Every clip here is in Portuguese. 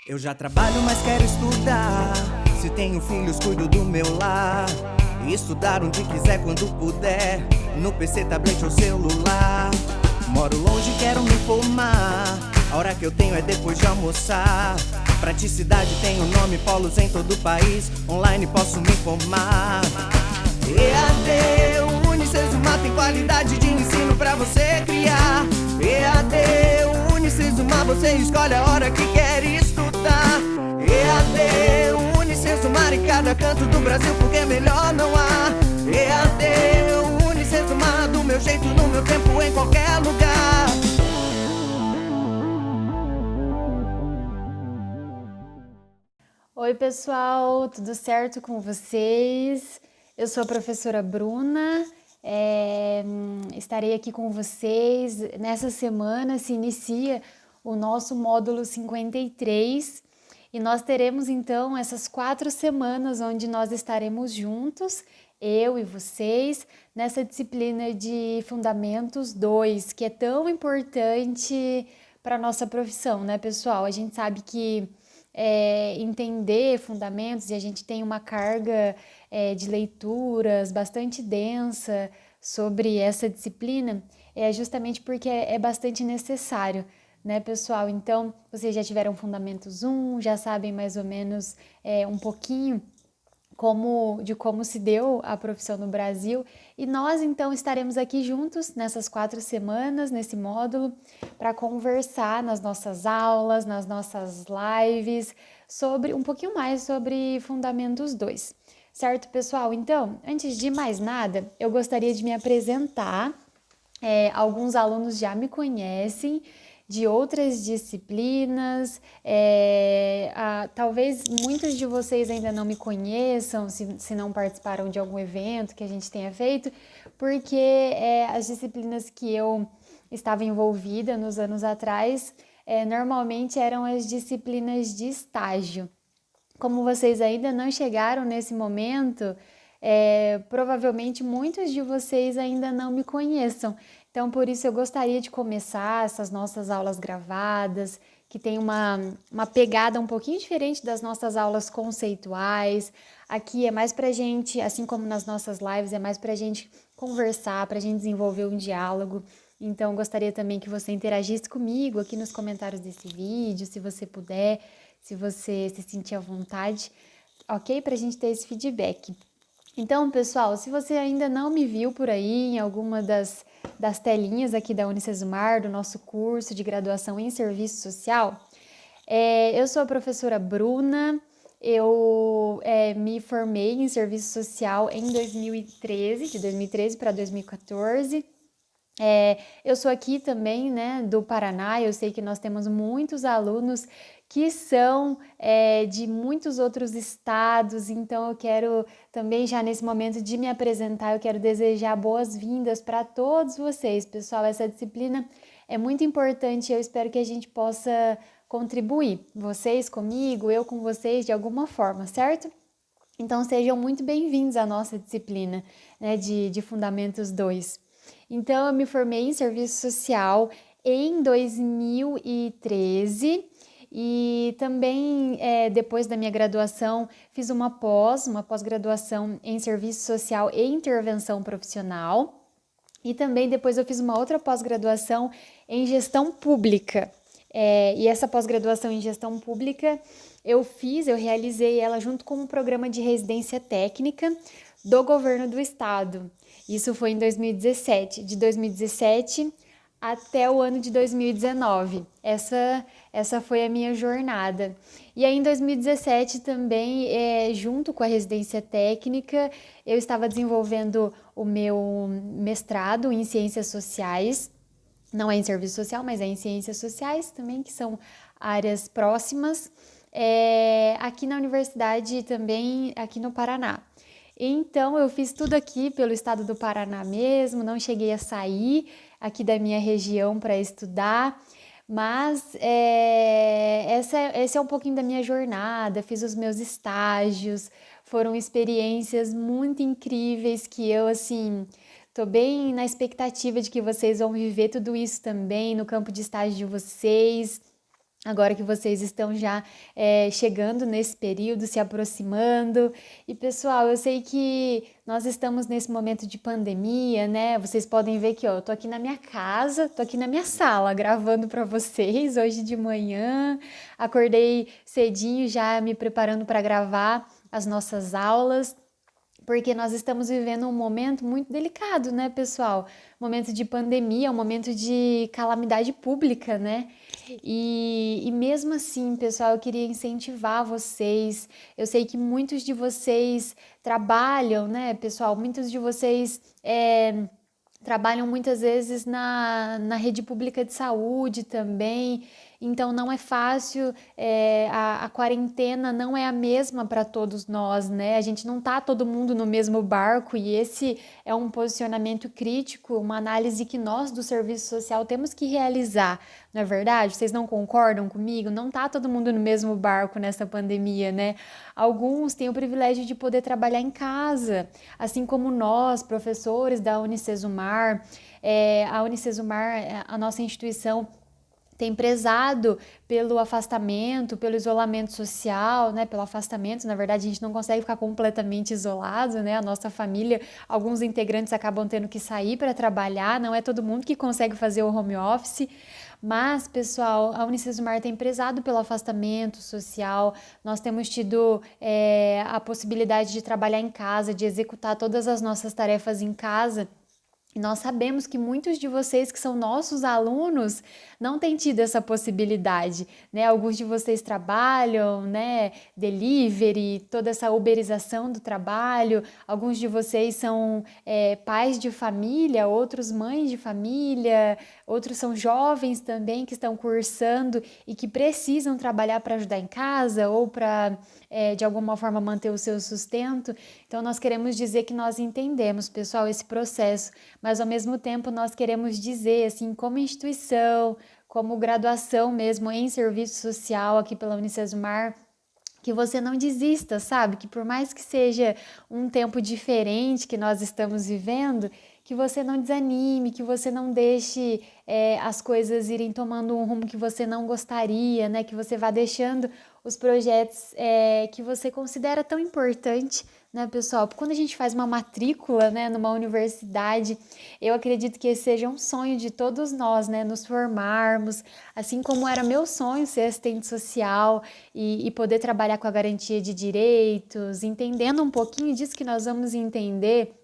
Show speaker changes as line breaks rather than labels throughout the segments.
Eu já trabalho, mas quero estudar. Se tenho filhos, cuido do meu lar. E estudar onde quiser, quando puder. No PC, tablet ou celular. Moro longe, quero me formar. A hora que eu tenho é depois de almoçar. Praticidade tem o nome, polos em todo o país. Online posso me formar. EAD, Unicesumar tem qualidade de ensino pra você criar. EAD, Unicesumar, você escolhe a hora que quer estudar. EAD, Unicesumar em cada canto do Brasil, porque melhor não há. EAD, Unicesumar do meu jeito, no meu tempo, em qualquer lugar.
Oi pessoal, tudo certo com vocês? Eu sou a professora Bruna, estarei aqui com vocês. Nessa semana se inicia o nosso módulo 53 e nós teremos então essas 4 semanas onde nós estaremos juntos, eu e vocês, nessa disciplina de Fundamentos 2, que é tão importante para a nossa profissão, né pessoal? A gente sabe que entender fundamentos e a gente tem uma carga de leituras bastante densa sobre essa disciplina, é justamente porque é bastante necessário, né, pessoal? Então, vocês já tiveram Fundamentos 1, já sabem mais ou menos um pouquinho de como se deu a profissão no Brasil, e nós então estaremos aqui juntos nessas 4 semanas, nesse módulo, para conversar nas nossas aulas, nas nossas lives, sobre um pouquinho mais sobre Fundamentos 2. Certo, pessoal? Então, antes de mais nada, eu gostaria de me apresentar. Alguns alunos já me conhecem de outras disciplinas, talvez muitos de vocês ainda não me conheçam, se não participaram de algum evento que a gente tenha feito, porque as disciplinas que eu estava envolvida nos anos atrás, normalmente eram as disciplinas de estágio. Como vocês ainda não chegaram nesse momento, provavelmente muitos de vocês ainda não me conheçam. Então, por isso eu gostaria de começar essas nossas aulas gravadas, que tem uma pegada um pouquinho diferente das nossas aulas conceituais. Aqui é mais pra gente, assim como nas nossas lives, é mais pra gente conversar, pra gente desenvolver um diálogo. Então, gostaria também que você interagisse comigo aqui nos comentários desse vídeo, se você puder, se você se sentir à vontade, ok? Pra gente ter esse feedback. Então, pessoal, se você ainda não me viu por aí em alguma das telinhas aqui da Unicesumar, do nosso curso de graduação em Serviço Social, eu sou a professora Bruna, eu me formei em Serviço Social em 2013, de 2013 para 2014. Eu sou aqui também, né, do Paraná. Eu sei que nós temos muitos alunos que são de muitos outros estados, então eu quero também, já nesse momento de me apresentar, eu quero desejar boas-vindas para todos vocês, pessoal. Essa disciplina é muito importante e eu espero que a gente possa contribuir, vocês comigo, eu com vocês, de alguma forma, certo? Então sejam muito bem-vindos à nossa disciplina, né, de Fundamentos 2. Então, eu me formei em Serviço Social em 2013 e também, depois da minha graduação, fiz uma pós-graduação em Serviço Social e Intervenção Profissional. E também depois eu fiz uma outra pós-graduação em Gestão Pública. E essa pós-graduação em Gestão Pública eu realizei ela junto com um programa de residência técnica do governo do estado. Isso foi em 2017, de 2017 até o ano de 2019. Essa foi a minha jornada. E aí em 2017 também, junto com a residência técnica, eu estava desenvolvendo o meu mestrado em Ciências Sociais. Não é em Serviço Social, mas é em Ciências Sociais também, que são áreas próximas, aqui na universidade também, aqui no Paraná. Então, eu fiz tudo aqui pelo estado do Paraná mesmo, não cheguei a sair aqui da minha região para estudar, mas esse é um pouquinho da minha jornada. Fiz os meus estágios, foram experiências muito incríveis que eu, assim, tô bem na expectativa de que vocês vão viver tudo isso também no campo de estágio de vocês. agora que vocês estão já chegando nesse período, se aproximando. E pessoal, eu sei que nós estamos nesse momento de pandemia, né? Vocês podem ver que eu tô aqui na minha casa, tô aqui na minha sala gravando para vocês hoje de manhã. Acordei cedinho já me preparando para gravar as nossas aulas. Porque nós estamos vivendo um momento muito delicado, né, pessoal? Momento de pandemia, um momento de calamidade pública, né? E mesmo assim, pessoal, eu queria incentivar vocês. Eu sei que muitos de vocês trabalham, né, pessoal? Muitos de vocês trabalham muitas vezes na rede pública de saúde também, então não é fácil, a quarentena não é a mesma para todos nós, né? A gente não tá todo mundo no mesmo barco e esse é um posicionamento crítico, uma análise que nós do serviço social temos que realizar, não é verdade? Vocês não concordam comigo? Não tá todo mundo no mesmo barco nessa pandemia, né? Alguns têm o privilégio de poder trabalhar em casa, assim como nós, professores da Unicesumar. A Unicesumar, a nossa instituição, tem prezado pelo afastamento, pelo isolamento social, né? Pelo afastamento, na verdade, a gente não consegue ficar completamente isolado, né? A nossa família, alguns integrantes acabam tendo que sair para trabalhar, não é todo mundo que consegue fazer o home office. Mas, pessoal, a Unicesumar tem prezado pelo afastamento social, nós temos tido a possibilidade de trabalhar em casa, de executar todas as nossas tarefas em casa. E nós sabemos que muitos de vocês que são nossos alunos não têm tido essa possibilidade, né? Alguns de vocês trabalham, né? Delivery, toda essa uberização do trabalho. Alguns de vocês são pais de família, outros mães de família, outros são jovens também que estão cursando e que precisam trabalhar para ajudar em casa ou para, de alguma forma, manter o seu sustento. Então, nós queremos dizer que nós entendemos, pessoal, esse processo, mas ao mesmo tempo nós queremos dizer, assim, como instituição, como graduação mesmo em serviço social aqui pela Unicesumar, que você não desista, sabe? Que por mais que seja um tempo diferente que nós estamos vivendo, que você não desanime, que você não deixe as coisas irem tomando um rumo que você não gostaria, né? Que você vá deixando os projetos que você considera tão importante, né, pessoal? Porque quando a gente faz uma matrícula, né, numa universidade, eu acredito que esse seja um sonho de todos nós, né, nos formarmos, assim como era meu sonho ser assistente social e poder trabalhar com a garantia de direitos, entendendo um pouquinho disso que nós vamos entender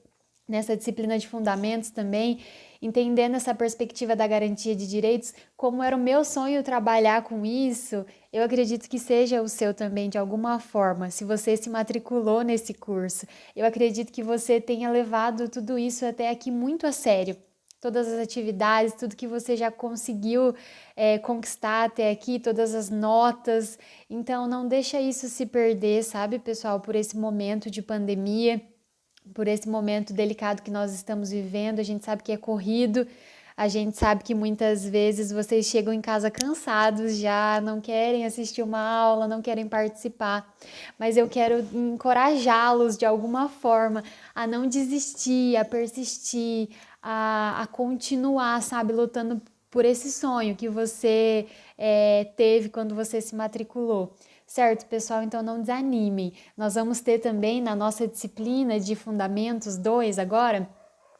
nessa disciplina de fundamentos também, entendendo essa perspectiva da garantia de direitos, como era o meu sonho trabalhar com isso, eu acredito que seja o seu também de alguma forma, se você se matriculou nesse curso. Eu acredito que você tenha levado tudo isso até aqui muito a sério. Todas as atividades, tudo que você já conseguiu conquistar até aqui, todas as notas. Então, não deixa isso se perder, sabe, pessoal, por esse momento de pandemia, por esse momento delicado que nós estamos vivendo. A gente sabe que é corrido, a gente sabe que muitas vezes vocês chegam em casa cansados já, não querem assistir uma aula, não querem participar, mas eu quero encorajá-los de alguma forma a não desistir, a persistir, a continuar, sabe, lutando por esse sonho que você teve quando você se matriculou. Certo, pessoal? Então não desanimem. Nós vamos ter também na nossa disciplina de Fundamentos 2 agora.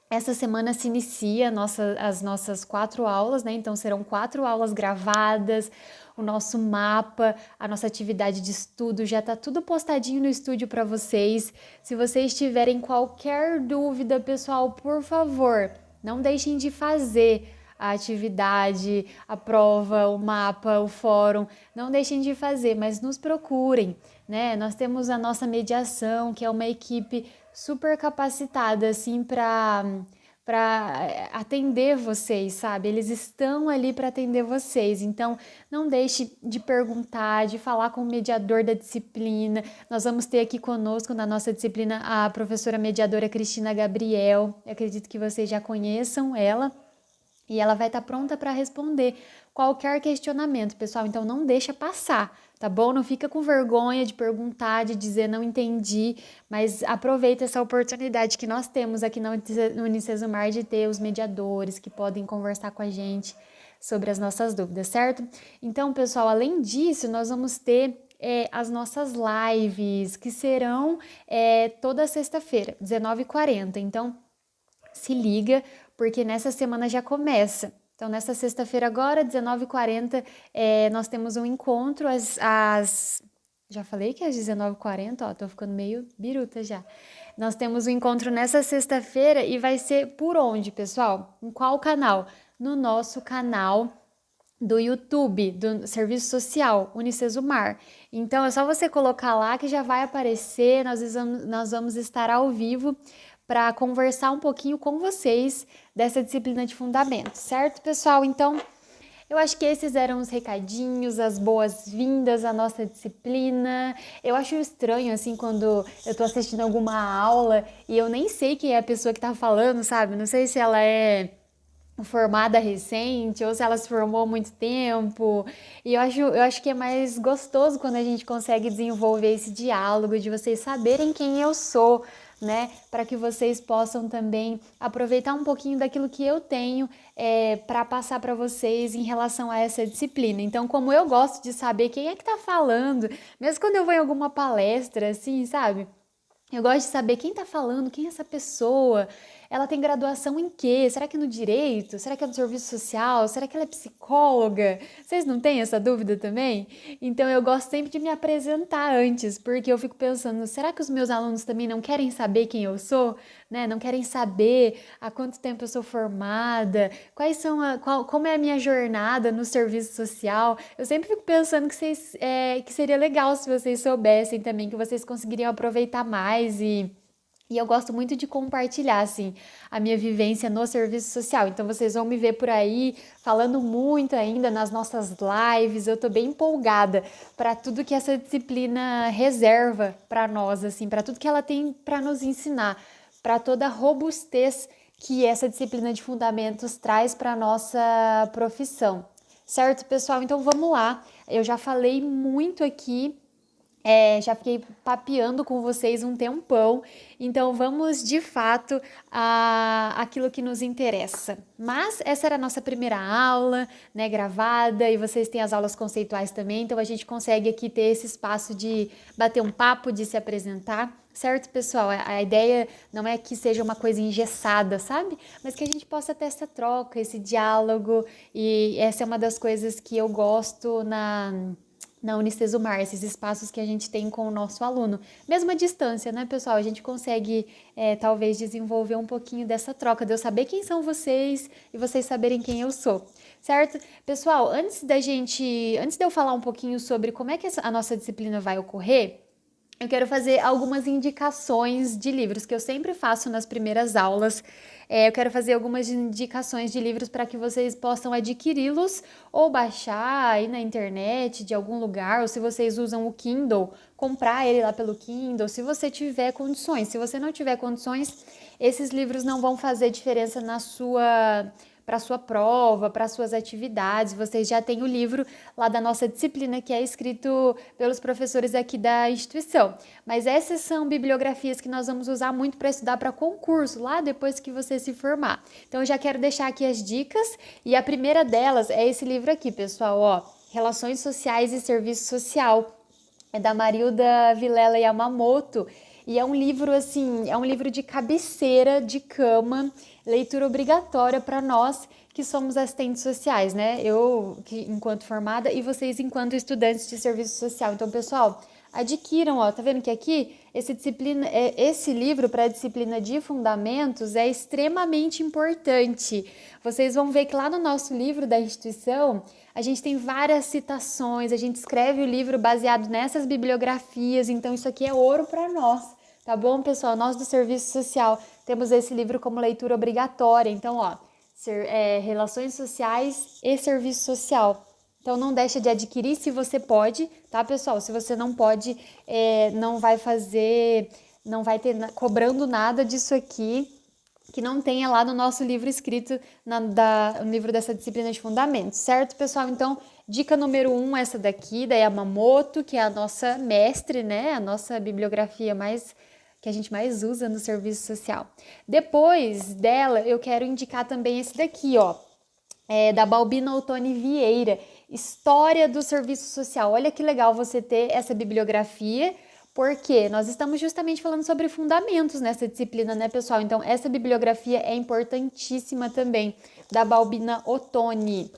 Essa semana se inicia as nossas 4 aulas, né? Então serão 4 aulas gravadas, o nosso mapa, a nossa atividade de estudo, já tá tudo postadinho no estúdio para vocês. Se vocês tiverem qualquer dúvida, pessoal, por favor, não deixem de fazer a atividade, a prova, o mapa, o fórum, não deixem de fazer, mas nos procurem, né? Nós temos a nossa mediação, que é uma equipe super capacitada, assim, para atender vocês, sabe? Eles estão ali para atender vocês, então não deixe de perguntar, de falar com o mediador da disciplina. Nós vamos ter aqui conosco na nossa disciplina a professora mediadora Cristina Gabriel, eu acredito que vocês já conheçam ela. e ela vai estar pronta para responder qualquer questionamento, pessoal. Então não deixa passar, tá bom? Não fica com vergonha de perguntar, de dizer não entendi, mas aproveita essa oportunidade que nós temos aqui no Unicesumar de ter os mediadores que podem conversar com a gente sobre as nossas dúvidas, certo? Então, pessoal, além disso, nós vamos ter as nossas lives, que serão toda sexta-feira, 19h40. Então, se liga, porque nessa semana já começa. Então, nessa sexta-feira agora, 19h40, nós temos um encontro Já falei que é às 19h40, ó, tô ficando meio biruta já. Nós temos um encontro nessa sexta-feira e vai ser por onde, pessoal? Em qual canal? No nosso canal do YouTube, do Serviço Social Unicesumar. Então, é só você colocar lá que já vai aparecer, nós vamos estar ao vivo para conversar um pouquinho com vocês dessa disciplina de fundamentos, certo, pessoal? Então, eu acho que esses eram os recadinhos, as boas-vindas à nossa disciplina. Eu acho estranho, assim, quando eu tô assistindo alguma aula e eu nem sei quem é a pessoa que tá falando, sabe? Não sei se ela é formada recente ou se ela se formou há muito tempo. E eu acho que é mais gostoso quando a gente consegue desenvolver esse diálogo de vocês saberem quem eu sou, né? Para que vocês possam também aproveitar um pouquinho daquilo que eu tenho para passar para vocês em relação a essa disciplina. Então, como eu gosto de saber quem é que tá falando, mesmo quando eu vou em alguma palestra, assim, sabe? Eu gosto de saber quem tá falando, quem é essa pessoa, ela tem graduação em quê? Será que é no direito? Será que é no serviço social? Será que ela é psicóloga? Vocês não têm essa dúvida também? Então eu gosto sempre de me apresentar antes, porque eu fico pensando, será que os meus alunos também não querem saber quem eu sou? Né? Não querem saber há quanto tempo eu sou formada, como é a minha jornada no serviço social. Eu sempre fico pensando que seria legal se vocês soubessem também, que vocês conseguiriam aproveitar mais e eu gosto muito de compartilhar, assim, a minha vivência no serviço social. Então, vocês vão me ver por aí falando muito ainda nas nossas lives. Eu tô bem empolgada para tudo que essa disciplina reserva para nós, assim, para tudo que ela tem para nos ensinar, para toda a robustez que essa disciplina de fundamentos traz para nossa profissão. Certo, pessoal? Então, vamos lá. Eu já falei muito aqui. Já fiquei papeando com vocês um tempão, então vamos de fato àquilo que nos interessa. Mas essa era a nossa primeira aula, né, gravada, e vocês têm as aulas conceituais também, então a gente consegue aqui ter esse espaço de bater um papo, de se apresentar, certo, pessoal? A ideia não é que seja uma coisa engessada, sabe? Mas que a gente possa ter essa troca, esse diálogo, e essa é uma das coisas que eu gosto na Unicesumar, esses espaços que a gente tem com o nosso aluno. Mesmo à distância, né, pessoal? A gente consegue, talvez, desenvolver um pouquinho dessa troca, de eu saber quem são vocês e vocês saberem quem eu sou, certo? Pessoal, antes de eu falar um pouquinho sobre como é que a nossa disciplina vai ocorrer, eu quero fazer algumas indicações de livros que eu sempre faço nas primeiras aulas. Eu quero fazer algumas indicações de livros para que vocês possam adquiri-los ou baixar aí na internet de algum lugar, ou se vocês usam o Kindle, comprar ele lá pelo Kindle, se você tiver condições. Se você não tiver condições, esses livros não vão fazer diferença para sua prova, para suas atividades. Vocês já têm o livro lá da nossa disciplina, que é escrito pelos professores aqui da instituição. Mas essas são bibliografias que nós vamos usar muito para estudar para concurso, lá depois que você se formar. Então, eu já quero deixar aqui as dicas, e a primeira delas é esse livro aqui, pessoal, ó, Relações Sociais e Serviço Social. É da Marilda Vilela Yamamoto. E é um livro, assim, é um livro de cabeceira, de cama, leitura obrigatória para nós que somos assistentes sociais, né? Eu, enquanto formada, e vocês enquanto estudantes de serviço social. Então, pessoal, adquiram, ó, tá vendo que aqui esse livro para a disciplina de fundamentos é extremamente importante. Vocês vão ver que lá no nosso livro da instituição, a gente tem várias citações, a gente escreve o livro baseado nessas bibliografias, então isso aqui é ouro para nós. Tá bom, pessoal? Nós do Serviço Social temos esse livro como leitura obrigatória. Então, ó, Relações Sociais e Serviço Social. Então, não deixa de adquirir se você pode, tá, pessoal? Se você não pode, não vai ter cobrando nada disso aqui. que não tenha lá no nosso livro escrito, no livro dessa disciplina de fundamentos, certo, pessoal? Então, dica número 1, essa daqui, da Yamamoto, que é a nossa mestre, né? A nossa bibliografia que a gente mais usa no serviço social. Depois dela, eu quero indicar também esse daqui, ó, da Balbina Ottoni Vieira, História do Serviço Social. Olha que legal você ter essa bibliografia, porque nós estamos justamente falando sobre fundamentos nessa disciplina, né, pessoal? Então, essa bibliografia é importantíssima também, da Balbina Ottoni.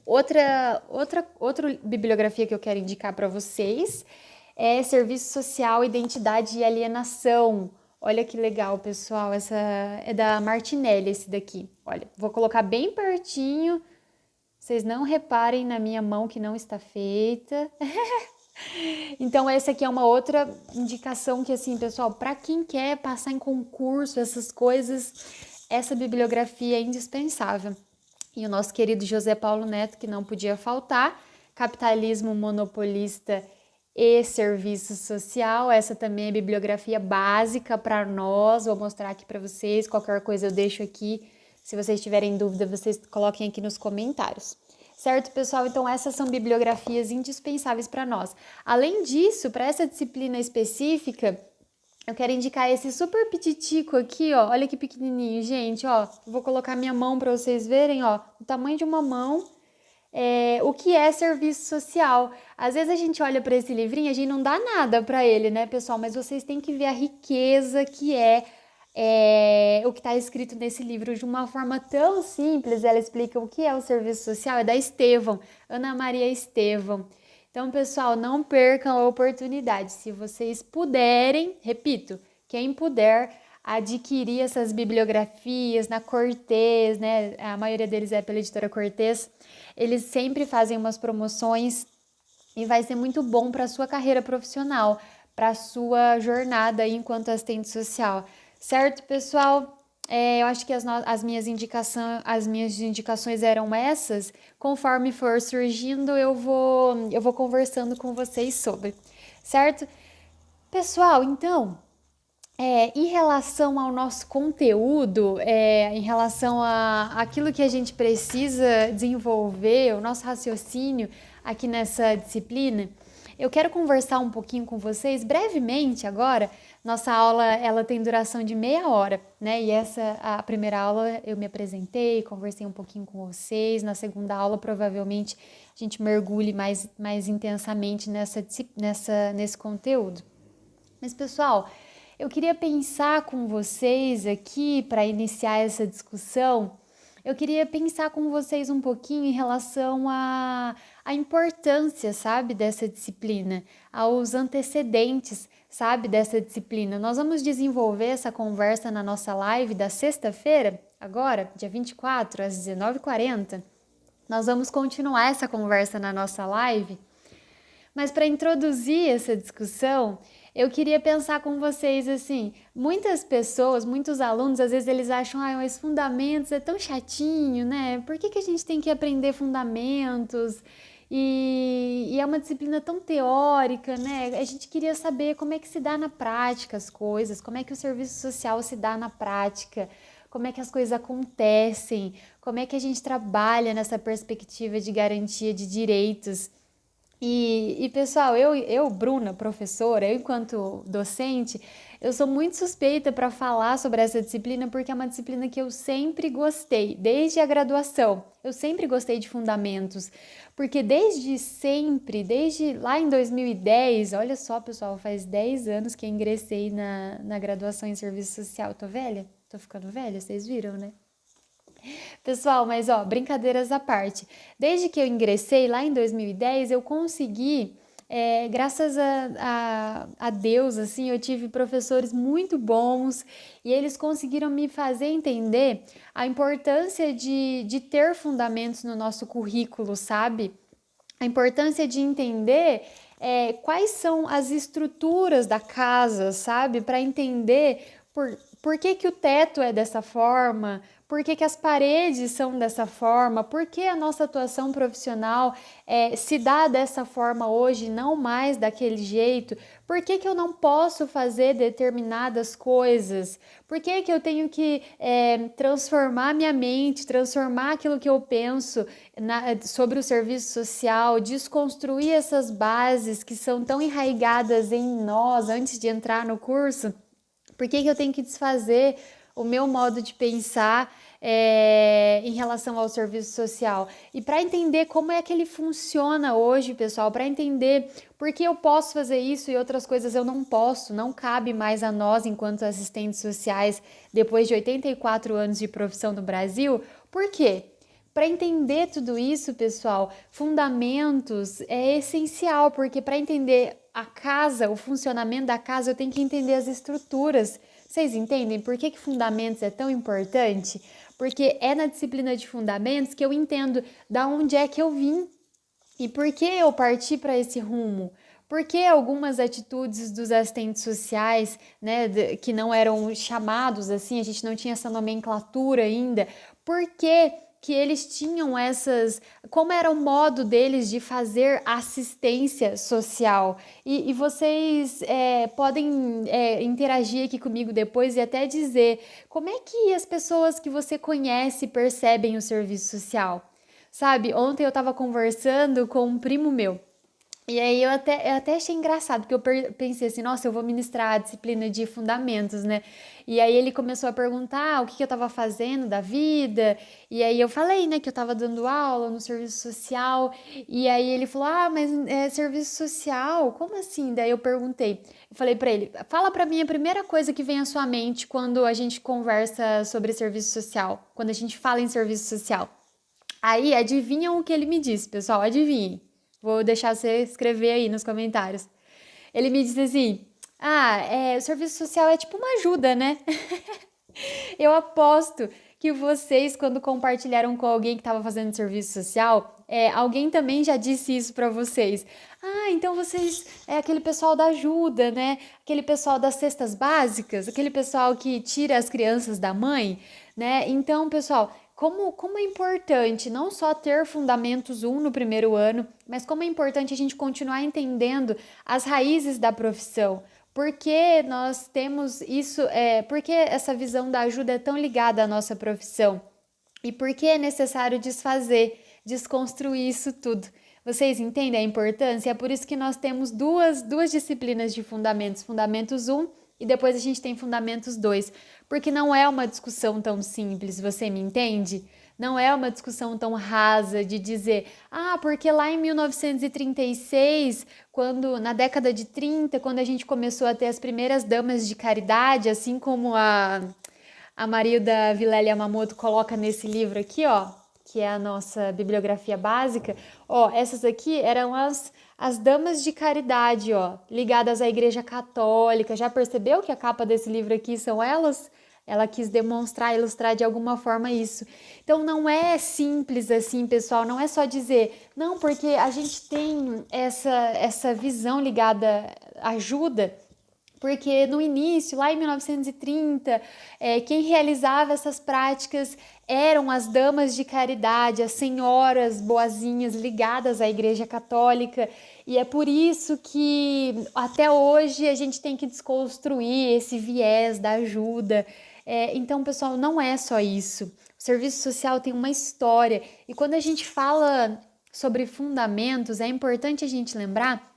Outra bibliografia que eu quero indicar para vocês é Serviço Social, Identidade e Alienação. Olha que legal, pessoal, essa é da Martinelli, esse daqui. Olha, vou colocar bem pertinho, vocês não reparem na minha mão que não está feita. Então, essa aqui é uma outra indicação que, assim, pessoal, para quem quer passar em concurso, essas coisas, essa bibliografia é indispensável. E o nosso querido José Paulo Neto, que não podia faltar, Capitalismo Monopolista e Serviço Social, essa também é bibliografia básica para nós, vou mostrar aqui para vocês, qualquer coisa eu deixo aqui, se vocês tiverem dúvida, vocês coloquem aqui nos comentários. Certo, pessoal? Então, essas são bibliografias indispensáveis para nós. Além disso, para essa disciplina específica, eu quero indicar esse super pititico aqui, ó. Olha que pequenininho, gente, ó. Vou colocar minha mão para vocês verem, ó. O tamanho de uma mão. O que é serviço social. Às vezes a gente olha para esse livrinho e a gente não dá nada para ele, né, pessoal? Mas vocês têm que ver a riqueza que é o que está escrito nesse livro de uma forma tão simples. Ela explica o que é o serviço social, é da Estevão, Ana Maria Estevão. Então, pessoal, não percam a oportunidade. Se vocês puderem, repito, quem puder adquirir essas bibliografias na Cortez, né? A maioria deles é pela editora Cortez. Eles sempre fazem umas promoções e vai ser muito bom para a sua carreira profissional, para a sua jornada aí enquanto assistente social. Certo, pessoal? Eu acho que as minhas indicações eram essas. Conforme for surgindo, eu vou conversando com vocês sobre. Certo? Pessoal, então, em relação ao nosso conteúdo, em relação àquilo que a gente precisa desenvolver, o nosso raciocínio aqui nessa disciplina, eu quero conversar um pouquinho com vocês brevemente agora. Nossa aula, ela tem duração de meia hora, né? E a primeira aula eu me apresentei, conversei um pouquinho com vocês. Na segunda aula, provavelmente, a gente mergulhe mais intensamente nesse conteúdo. Mas, pessoal, eu queria pensar com vocês aqui, para iniciar essa discussão, eu queria pensar com vocês um pouquinho em relação à importância, sabe, dessa disciplina, aos antecedentes, sabe, dessa disciplina. Nós vamos desenvolver essa conversa na nossa live da sexta-feira, agora, dia 24, às 19h40. Nós vamos continuar essa conversa na nossa live, mas para introduzir essa discussão, eu queria pensar com vocês assim, muitas pessoas, muitos alunos, às vezes eles acham, os fundamentos é tão chatinho, né? Por que a gente tem que aprender fundamentos? E é uma disciplina tão teórica, né? A gente queria saber como é que se dá na prática as coisas, como é que o serviço social se dá na prática, como é que as coisas acontecem, como é que a gente trabalha nessa perspectiva de garantia de direitos. E pessoal, eu, Bruna, professora, eu enquanto docente, eu sou muito suspeita para falar sobre essa disciplina porque é uma disciplina que eu sempre gostei, desde a graduação. Eu sempre gostei de fundamentos, porque desde sempre, desde lá em 2010, olha só, pessoal, faz 10 anos que eu ingressei na graduação em serviço social. Tô velha? Tô ficando velha, vocês viram, né? Pessoal, mas brincadeiras à parte, desde que eu ingressei lá em 2010, eu consegui, graças a Deus, assim, eu tive professores muito bons e eles conseguiram me fazer entender a importância de ter fundamentos no nosso currículo, sabe? A importância de entender quais são as estruturas da casa, sabe? Para entender por que o teto é dessa forma, Por que que as paredes são dessa forma? Por que a nossa atuação profissional se dá dessa forma hoje, não mais daquele jeito? Por que que eu não posso fazer determinadas coisas? Por que que eu tenho que transformar minha mente, transformar aquilo que eu penso sobre o serviço social, desconstruir essas bases que são tão enraizadas em nós antes de entrar no curso? Por que que eu tenho que desfazer o meu modo de pensar em relação ao serviço social? E para entender como é que ele funciona hoje, pessoal, para entender por que eu posso fazer isso e outras coisas eu não posso, não cabe mais a nós enquanto assistentes sociais depois de 84 anos de profissão no Brasil. Por quê? Para entender tudo isso, pessoal, fundamentos é essencial, porque para entender a casa, o funcionamento da casa, eu tenho que entender as estruturas. Vocês entendem por que fundamentos é tão importante? Porque é na disciplina de fundamentos que eu entendo da onde é que eu vim e por que eu parti para esse rumo. Por que algumas atitudes dos assistentes sociais, né, que não eram chamados assim, a gente não tinha essa nomenclatura ainda, por que eles tinham como era o modo deles de fazer assistência social. E vocês podem interagir aqui comigo depois e até dizer como é que as pessoas que você conhece percebem o serviço social. Sabe, ontem eu estava conversando com um primo meu. E aí eu até achei engraçado, porque eu pensei assim, nossa, eu vou ministrar a disciplina de fundamentos, né? E aí ele começou a perguntar o que eu estava fazendo da vida, e aí eu falei, né, que eu estava dando aula no serviço social, e aí ele falou, mas serviço social? Como assim? Daí eu perguntei, eu falei para ele, fala para mim a primeira coisa que vem à sua mente quando a gente conversa sobre serviço social, quando a gente fala em serviço social. Aí, adivinham o que ele me disse, pessoal? Adivinhem. Vou deixar você escrever aí nos comentários. Ele me disse assim, o serviço social é tipo uma ajuda, né? Eu aposto que vocês, quando compartilharam com alguém que estava fazendo serviço social, alguém também já disse isso para vocês. Então vocês é aquele pessoal da ajuda, né? Aquele pessoal das cestas básicas, aquele pessoal que tira as crianças da mãe, né? Então, pessoal, como é importante não só ter fundamentos 1 no primeiro ano, mas como é importante a gente continuar entendendo as raízes da profissão. Por que nós temos isso, por que essa visão da ajuda é tão ligada à nossa profissão? E por que é necessário desconstruir isso tudo? Vocês entendem a importância? É por isso que nós temos duas disciplinas de fundamentos, fundamentos 1 e depois a gente tem fundamentos 2, porque não é uma discussão tão simples, você me entende? Não é uma discussão tão rasa de dizer, porque lá em 1936, na década de 30, quando a gente começou a ter as primeiras damas de caridade, assim como a Marilda Vilela Yamamoto coloca nesse livro aqui, ó, que é a nossa bibliografia básica, essas aqui eram as damas de caridade, ligadas à Igreja Católica. Já percebeu que a capa desse livro aqui são elas? Ela quis demonstrar, ilustrar de alguma forma isso. Então não é simples assim, pessoal, não é só dizer, não, porque a gente tem essa visão ligada à ajuda, porque no início, lá em 1930, quem realizava essas práticas eram as damas de caridade, as senhoras boazinhas ligadas à Igreja Católica, e é por isso que até hoje a gente tem que desconstruir esse viés da ajuda. Então, pessoal, não é só isso. O serviço social tem uma história, e quando a gente fala sobre fundamentos, é importante a gente lembrar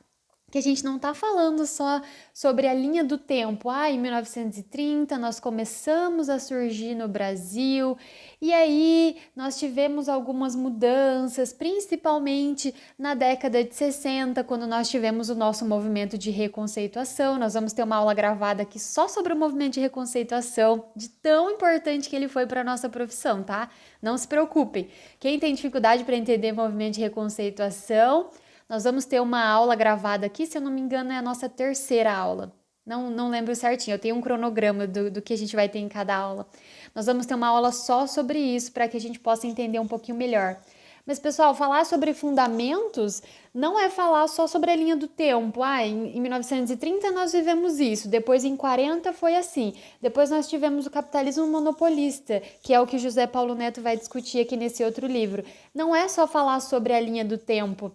que a gente não está falando só sobre a linha do tempo. Em 1930 nós começamos a surgir no Brasil e aí nós tivemos algumas mudanças, principalmente na década de 60, quando nós tivemos o nosso movimento de reconceituação. Nós vamos ter uma aula gravada aqui só sobre o movimento de reconceituação, de tão importante que ele foi para a nossa profissão, tá? Não se preocupem. Quem tem dificuldade para entender o movimento de reconceituação, nós vamos ter uma aula gravada aqui, se eu não me engano é a nossa terceira aula. Não lembro certinho, eu tenho um cronograma do que a gente vai ter em cada aula. Nós vamos ter uma aula só sobre isso, para que a gente possa entender um pouquinho melhor. Mas, pessoal, falar sobre fundamentos não é falar só sobre a linha do tempo. Em 1930 nós vivemos isso, depois em 40 foi assim, depois nós tivemos o capitalismo monopolista, que é o que José Paulo Neto vai discutir aqui nesse outro livro. Não é só falar sobre a linha do tempo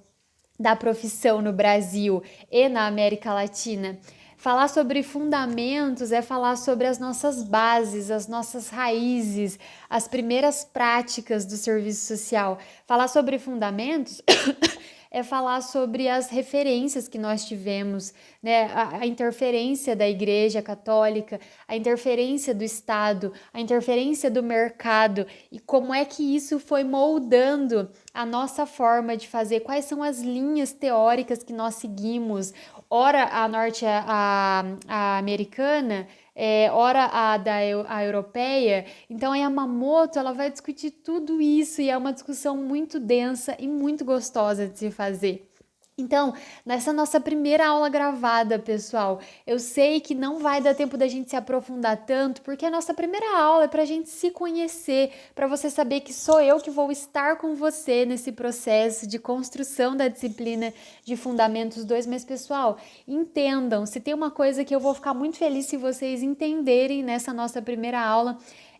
da profissão no Brasil e na América Latina. Falar sobre fundamentos é falar sobre as nossas bases, as nossas raízes, as primeiras práticas do serviço social. Falar sobre fundamentos é falar sobre as referências que nós tivemos, né? A interferência da Igreja Católica, a interferência do Estado, a interferência do mercado e como é que isso foi moldando a nossa forma de fazer, quais são as linhas teóricas que nós seguimos, ora a americana, ora a europeia. Então a Yamamoto ela vai discutir tudo isso e é uma discussão muito densa e muito gostosa de se fazer. Então, nessa nossa primeira aula gravada, pessoal, eu sei que não vai dar tempo da gente se aprofundar tanto, porque a nossa primeira aula é para a gente se conhecer, para você saber que sou eu que vou estar com você nesse processo de construção da disciplina de Fundamentos 2. Mas, pessoal, entendam, se tem uma coisa que eu vou ficar muito feliz se vocês entenderem nessa nossa primeira aula,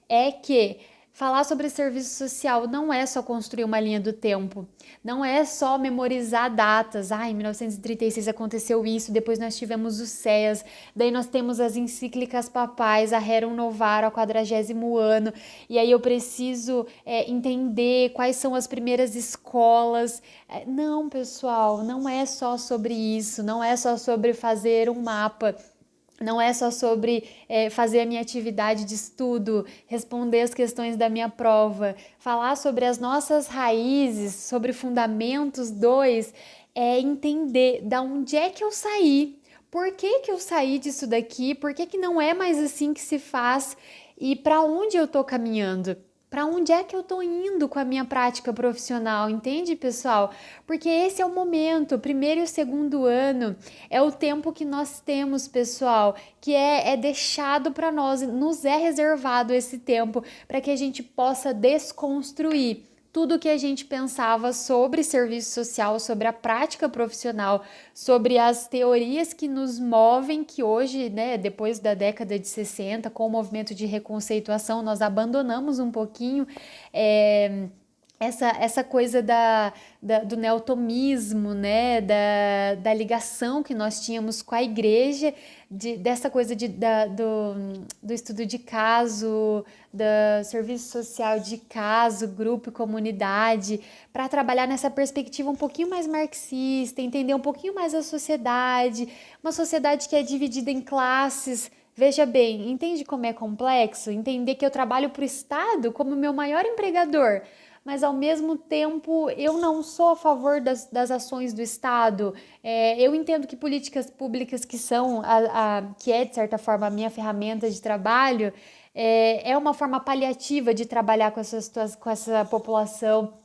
é que falar sobre serviço social não é só construir uma linha do tempo, não é só memorizar datas. Em 1936 aconteceu isso, depois nós tivemos os CEAs, daí nós temos as encíclicas papais, a Rerum Novarum, a 40º ano, e aí eu preciso entender quais são as primeiras escolas. Não, pessoal, não é só sobre isso, não é só sobre fazer um mapa. Não é só sobre fazer a minha atividade de estudo, responder as questões da minha prova. Falar sobre as nossas raízes, sobre Fundamentos 2, é entender da onde é que eu saí, por que que eu saí disso daqui, por que que não é mais assim que se faz e para onde eu estou caminhando. Para onde é que eu estou indo com a minha prática profissional, entende, pessoal? Porque esse é o momento, o primeiro e o segundo ano, é o tempo que nós temos, pessoal, que é deixado para nós, nos é reservado esse tempo para que a gente possa desconstruir tudo que a gente pensava sobre serviço social, sobre a prática profissional, sobre as teorias que nos movem, que hoje, né, depois da década de 60, com o movimento de reconceituação, nós abandonamos um pouquinho essa coisa do neotomismo, né, da ligação que nós tínhamos com a igreja, dessa coisa do estudo de caso, do serviço social de caso, grupo e comunidade, para trabalhar nessa perspectiva um pouquinho mais marxista, entender um pouquinho mais a sociedade, uma sociedade que é dividida em classes. Veja bem, entende como é complexo? Entender que eu trabalho para o Estado como meu maior empregador, mas ao mesmo tempo eu não sou a favor das ações do Estado. Eu entendo que políticas públicas que são, que é de certa forma a minha ferramenta de trabalho, é uma forma paliativa de trabalhar com essa população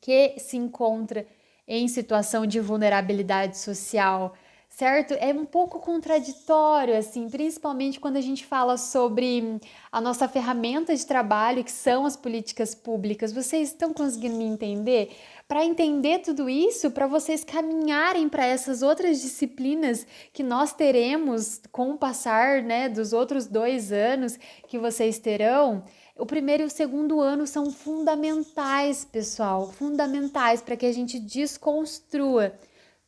que se encontra em situação de vulnerabilidade social, certo? É um pouco contraditório, assim, principalmente quando a gente fala sobre a nossa ferramenta de trabalho, que são as políticas públicas. Vocês estão conseguindo me entender? Para entender tudo isso, para vocês caminharem para essas outras disciplinas que nós teremos com o passar, né, dos outros 2 anos que vocês terão, o primeiro e o segundo ano são fundamentais, pessoal, fundamentais para que a gente desconstrua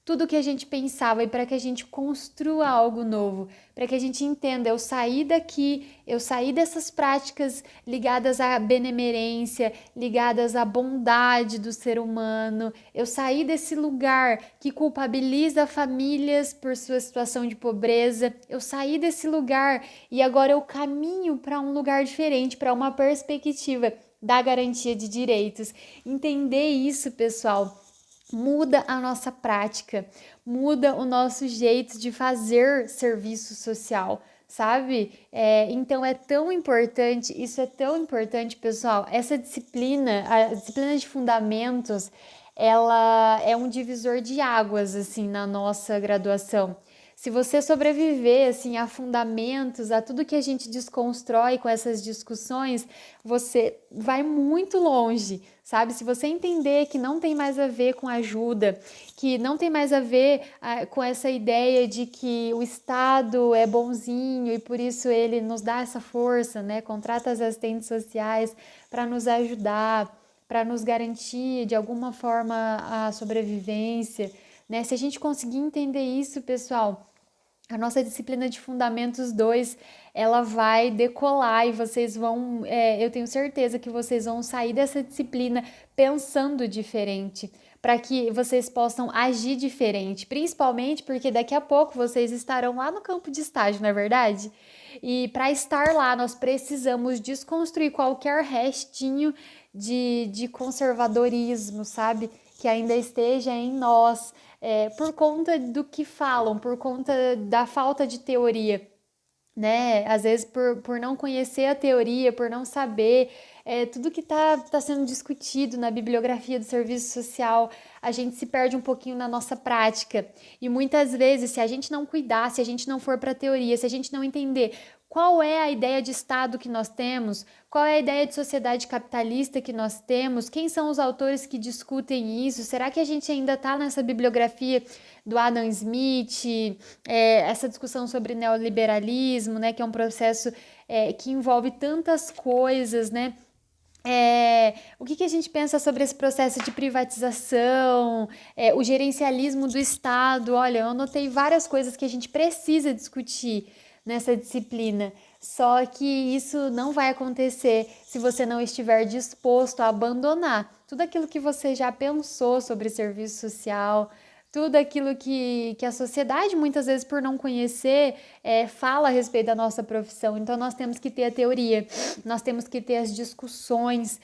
tudo que a gente pensava e para que a gente construa algo novo, para que a gente entenda, eu saí daqui, eu saí dessas práticas ligadas à benemerência, ligadas à bondade do ser humano, eu saí desse lugar que culpabiliza famílias por sua situação de pobreza, eu saí desse lugar e agora eu caminho para um lugar diferente, para uma perspectiva da garantia de direitos. Entender isso, pessoal, muda a nossa prática, muda o nosso jeito de fazer serviço social, sabe? Então é tão importante, isso é tão importante, pessoal. Essa disciplina, a disciplina de fundamentos, ela é um divisor de águas, assim, na nossa graduação. Se você sobreviver assim a fundamentos, a tudo que a gente desconstrói com essas discussões, você vai muito longe, sabe? Se você entender que não tem mais a ver com ajuda, que não tem mais a ver com essa ideia de que o Estado é bonzinho e por isso ele nos dá essa força, né? Contrata as assistentes sociais para nos ajudar, para nos garantir de alguma forma a sobrevivência, né? Se a gente conseguir entender isso, pessoal, a nossa disciplina de Fundamentos 2, ela vai decolar e vocês vão, eu tenho certeza que vocês vão sair dessa disciplina pensando diferente, para que vocês possam agir diferente, principalmente porque daqui a pouco vocês estarão lá no campo de estágio, não é verdade? E para estar lá, nós precisamos desconstruir qualquer restinho de conservadorismo, sabe? Que ainda esteja em nós, por conta do que falam, por conta da falta de teoria, né? Às vezes por não conhecer a teoria, por não saber tudo que tá sendo discutido na bibliografia do serviço social, a gente se perde um pouquinho na nossa prática. E muitas vezes, se a gente não cuidar, se a gente não for para a teoria, se a gente não entender qual é a ideia de Estado que nós temos, qual é a ideia de sociedade capitalista que nós temos, quem são os autores que discutem isso, será que a gente ainda está nessa bibliografia do Adam Smith, essa discussão sobre neoliberalismo, né, que é um processo que envolve tantas coisas, né? O que a gente pensa sobre esse processo de privatização, o gerencialismo do Estado? Olha, eu anotei várias coisas que a gente precisa discutir nessa disciplina, só que isso não vai acontecer se você não estiver disposto a abandonar tudo aquilo que você já pensou sobre serviço social, tudo aquilo que a sociedade, muitas vezes por não conhecer, fala a respeito da nossa profissão. Então nós temos que ter a teoria, nós temos que ter as discussões,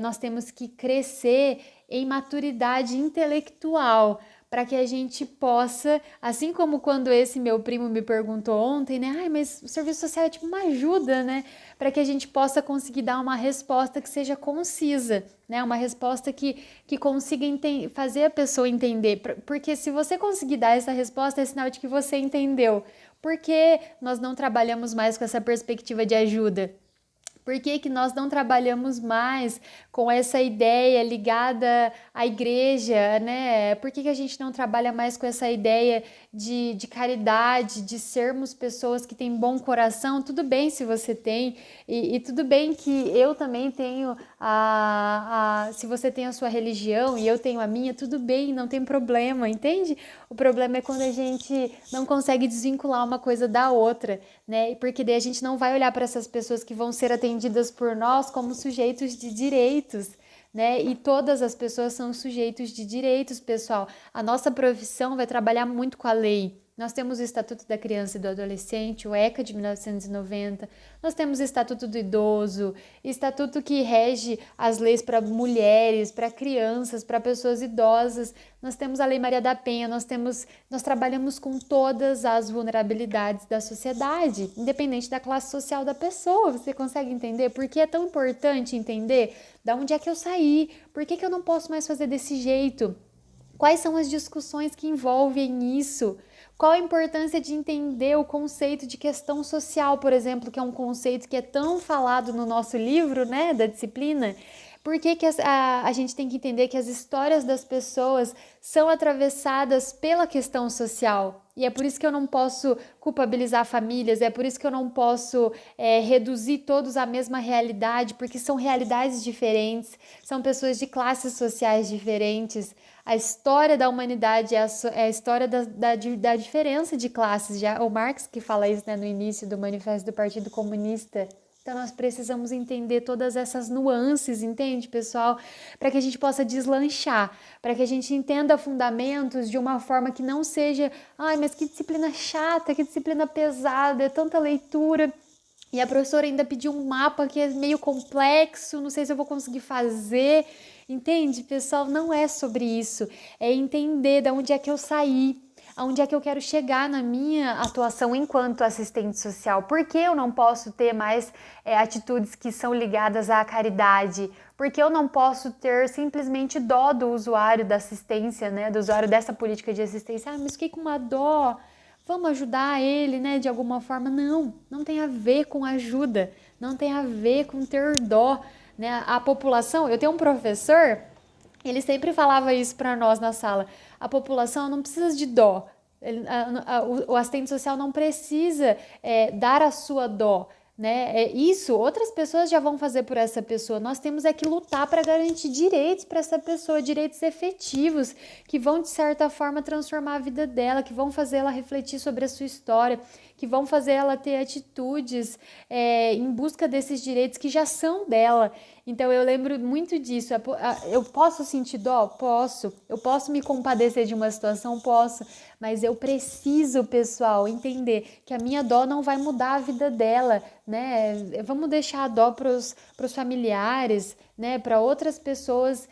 nós temos que crescer em maturidade intelectual, para que a gente possa, assim como quando esse meu primo me perguntou ontem, né? Ai, mas o serviço social é tipo uma ajuda, né? Para que a gente possa conseguir dar uma resposta que seja concisa, né? Uma resposta que consiga fazer a pessoa entender. Porque se você conseguir dar essa resposta, é sinal de que você entendeu. Por que nós não trabalhamos mais com essa perspectiva de ajuda? Por que nós não trabalhamos mais com essa ideia ligada à igreja, né? Por que a gente não trabalha mais com essa ideia de caridade, de sermos pessoas que têm bom coração? Tudo bem se você tem, e tudo bem que eu também tenho, se você tem a sua religião e eu tenho a minha, tudo bem, não tem problema, entende? O problema é quando a gente não consegue desvincular uma coisa da outra, né? Porque daí a gente não vai olhar para essas pessoas que vão ser atendidas por nós como sujeitos de direitos, né? E todas as pessoas são sujeitos de direitos, pessoal. A nossa profissão vai trabalhar muito com a lei. Nós temos o Estatuto da Criança e do Adolescente, o ECA de 1990, nós temos o Estatuto do Idoso, Estatuto que rege as leis para mulheres, para crianças, para pessoas idosas, nós temos a Lei Maria da Penha, nós trabalhamos com todas as vulnerabilidades da sociedade, independente da classe social da pessoa. Você consegue entender por que é tão importante entender de onde é que eu saí, por que eu não posso mais fazer desse jeito? Quais são as discussões que envolvem isso? Qual a importância de entender o conceito de questão social, por exemplo, que é um conceito que é tão falado no nosso livro, né, da disciplina? Por que a gente tem que entender que as histórias das pessoas são atravessadas pela questão social? E é por isso que eu não posso culpabilizar famílias, é por isso que eu não posso reduzir todos à mesma realidade, porque são realidades diferentes, são pessoas de classes sociais diferentes. A história da humanidade é a história da diferença de classes. Já o Marx que fala isso, né, no início do Manifesto do Partido Comunista. Então nós precisamos entender todas essas nuances, entende, pessoal? Para que a gente possa deslanchar, para que a gente entenda fundamentos de uma forma que não seja, ai, mas que disciplina chata, que disciplina pesada, é tanta leitura. E a professora ainda pediu um mapa que é meio complexo, não sei se eu vou conseguir fazer. Entende, pessoal? Não é sobre isso. É entender de onde é que eu saí, aonde é que eu quero chegar na minha atuação enquanto assistente social. Por que eu não posso ter mais atitudes que são ligadas à caridade? Por que eu não posso ter simplesmente dó do usuário da assistência, né? Do usuário dessa política de assistência? Ah, mas fiquei com uma dó. vamos ajudar ele, né, de alguma forma. Não tem a ver com ajuda, não tem a ver com ter dó, né? A população, eu tenho um professor, ele sempre falava isso para nós na sala, a população não precisa de dó, o assistente social não precisa dar a sua dó, né? Isso outras pessoas já vão fazer por essa pessoa. Nós temos que lutar para garantir direitos para essa pessoa, direitos efetivos que vão de certa forma transformar a vida dela, que vão fazer ela refletir sobre a sua história, que vão fazer ela ter atitudes em busca desses direitos que já são dela. Então eu lembro muito disso. Eu posso sentir dó? Posso. Eu posso me compadecer de uma situação? Posso. Mas eu preciso, pessoal, entender que a minha dó não vai mudar a vida dela, né? Vamos deixar a dó para os familiares, né? Para outras pessoas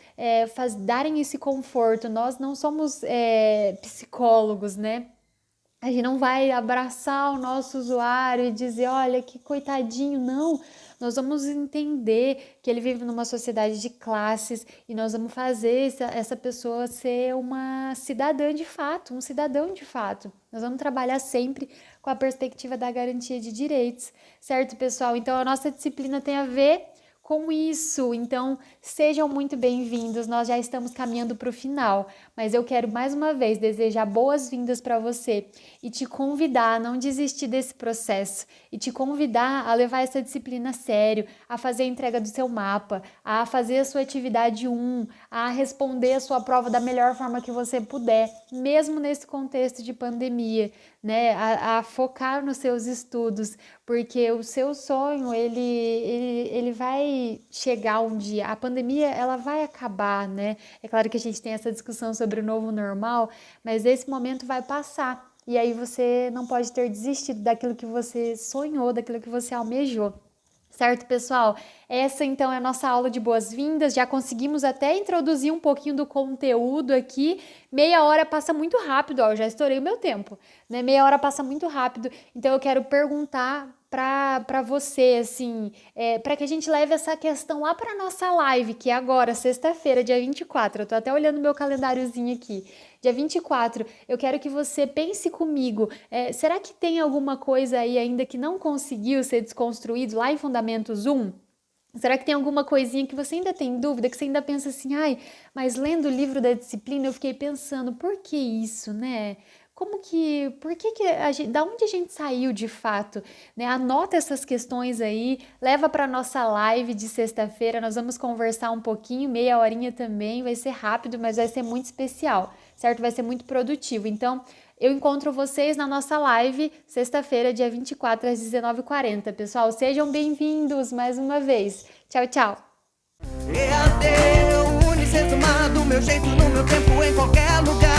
darem esse conforto. Nós não somos psicólogos, né? A gente não vai abraçar o nosso usuário e dizer, olha, que coitadinho, não. Nós vamos entender que ele vive numa sociedade de classes e nós vamos fazer essa pessoa ser uma cidadã de fato, um cidadão de fato. Nós vamos trabalhar sempre com a perspectiva da garantia de direitos, certo, pessoal? Então, a nossa disciplina tem a ver com isso. Então, sejam muito bem-vindos. Nós já estamos caminhando para o final, mas eu quero mais uma vez desejar boas-vindas para você e te convidar a não desistir desse processo e te convidar a levar essa disciplina a sério, a fazer a entrega do seu mapa, a fazer a sua atividade 1, a responder a sua prova da melhor forma que você puder, mesmo nesse contexto de pandemia, né? A focar nos seus estudos, porque o seu sonho, ele vai chegar um dia. A pandemia, ela vai acabar, né? É claro que a gente tem essa discussão sobre o novo normal, mas esse momento vai passar. E aí você não pode ter desistido daquilo que você sonhou, daquilo que você almejou. Certo, pessoal? Essa, então, é a nossa aula de boas-vindas. Já conseguimos até introduzir um pouquinho do conteúdo aqui. Meia hora passa muito rápido, ó, eu já estourei o meu tempo, né? Meia hora passa muito rápido. Então, eu quero perguntar para você, assim, para que a gente leve essa questão lá para nossa live, que é agora, sexta-feira, dia 24. Eu tô até olhando meu calendáriozinho aqui. Dia 24, eu quero que você pense comigo, será que tem alguma coisa aí ainda que não conseguiu ser desconstruído lá em Fundamentos 1? Será que tem alguma coisinha que você ainda tem dúvida, que você ainda pensa assim, ai, mas lendo o livro da disciplina eu fiquei pensando, por que isso, né? Da onde a gente saiu de fato, né? Anota essas questões aí, leva para nossa live de sexta-feira, nós vamos conversar um pouquinho, meia horinha também, vai ser rápido, mas vai ser muito especial, certo? Vai ser muito produtivo, então eu encontro vocês na nossa live, sexta-feira, dia 24, às 19h40. Pessoal, sejam bem-vindos mais uma vez. Tchau, tchau.
EAD, unicesumado, meu jeito, no meu tempo, em qualquer lugar.